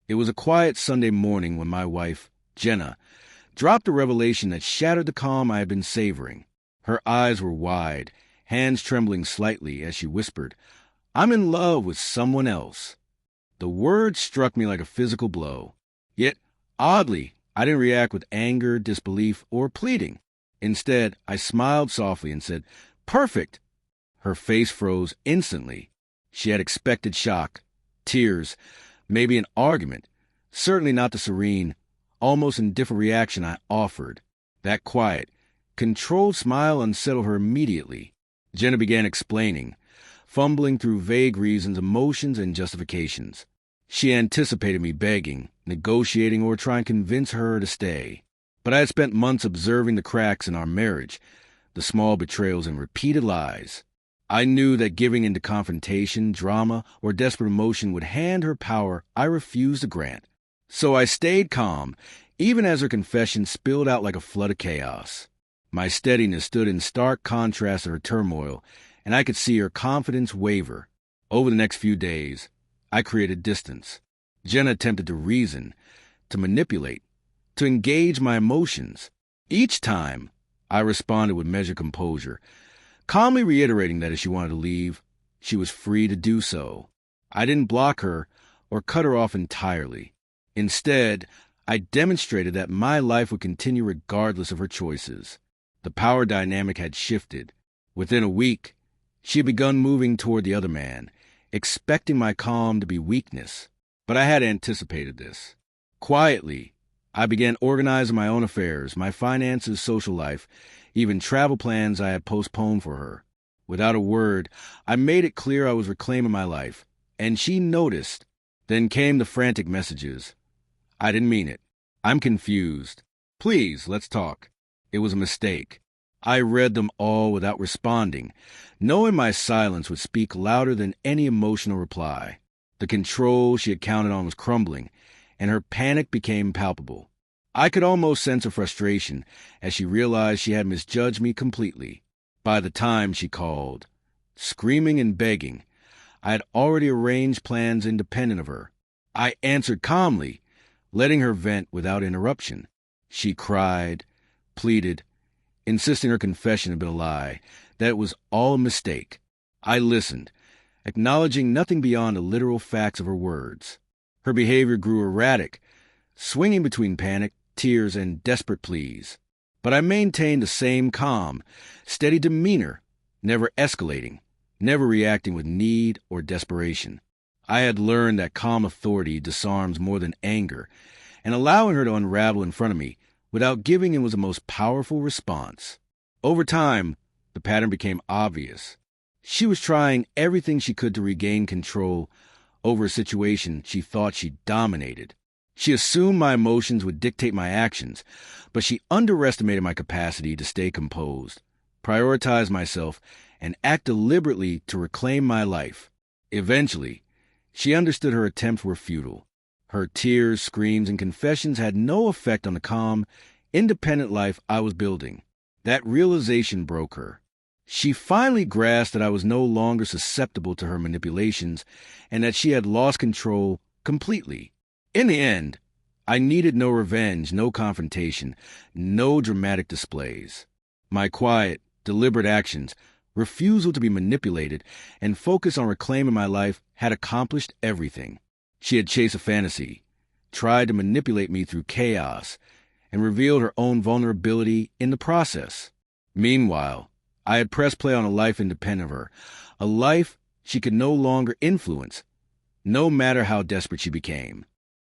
It was a quiet Sunday morning when my wife, Jenna, dropped a revelation that shattered the calm I had been savoring. Her eyes were wide, hands trembling slightly as she whispered, "I'm in love with someone else." The word struck me like a physical blow. Yet, oddly, I didn't react with anger, disbelief, or pleading. Instead, I smiled softly and said, "Perfect!" Her face froze instantly. She had expected shock, tears, maybe an argument, certainly not the serene, almost indifferent reaction I offered. That quiet, controlled smile unsettled her immediately. Jenna began explaining, fumbling through vague reasons, emotions, and justifications. She anticipated me begging, negotiating, or trying to convince her to stay. But I had spent months observing the cracks in our marriage, the small betrayals and repeated lies. I knew that giving into confrontation, drama, or desperate emotion would hand her power I refused to grant. So I stayed calm, even as her confession spilled out like a flood of chaos. My steadiness stood in stark contrast to her turmoil, and I could see her confidence waver. Over the next few days, I created distance. Jenna attempted to reason, to manipulate, to engage my emotions. Each time, I responded with measured composure, calmly reiterating that if she wanted to leave, she was free to do so. I didn't block her or cut her off entirely. Instead, I demonstrated that my life would continue regardless of her choices. The power dynamic had shifted. Within a week, she had begun moving toward the other man, expecting my calm to be weakness. But I had anticipated this. Quietly, I began organizing my own affairs, my finances, social life, even travel plans I had postponed for her. Without a word, I made it clear I was reclaiming my life, and she noticed. Then came the frantic messages. "I didn't mean it. I'm confused. Please, let's talk." It was a mistake. I read them all without responding, knowing my silence would speak louder than any emotional reply. The control she had counted on was crumbling, and her panic became palpable. I could almost sense her frustration as she realized she had misjudged me completely. By the time she called, screaming and begging, I had already arranged plans independent of her. I answered calmly, letting her vent without interruption. She cried, pleaded, insisting her confession had been a lie, that it was all a mistake. I listened, acknowledging nothing beyond the literal facts of her words. Her behavior grew erratic, swinging between panic, tears, and desperate pleas. But I maintained the same calm, steady demeanor, never escalating, never reacting with need or desperation. I had learned that calm authority disarms more than anger, and allowing her to unravel in front of me without giving in was the most powerful response. Over time, the pattern became obvious. She was trying everything she could to regain control over a situation she thought she dominated. She assumed my emotions would dictate my actions, but she underestimated my capacity to stay composed, prioritize myself, and act deliberately to reclaim my life. Eventually, she understood her attempts were futile. Her tears, screams, and confessions had no effect on the calm, independent life I was building. That realization broke her. She finally grasped that I was no longer susceptible to her manipulations and that she had lost control completely. In the end, I needed no revenge, no confrontation, no dramatic displays. My quiet, deliberate actions, refusal to be manipulated, and focus on reclaiming my life had accomplished everything. She had chased a fantasy, tried to manipulate me through chaos, and revealed her own vulnerability in the process. Meanwhile, I had pressed play on a life independent of her, a life she could no longer influence, no matter how desperate she became.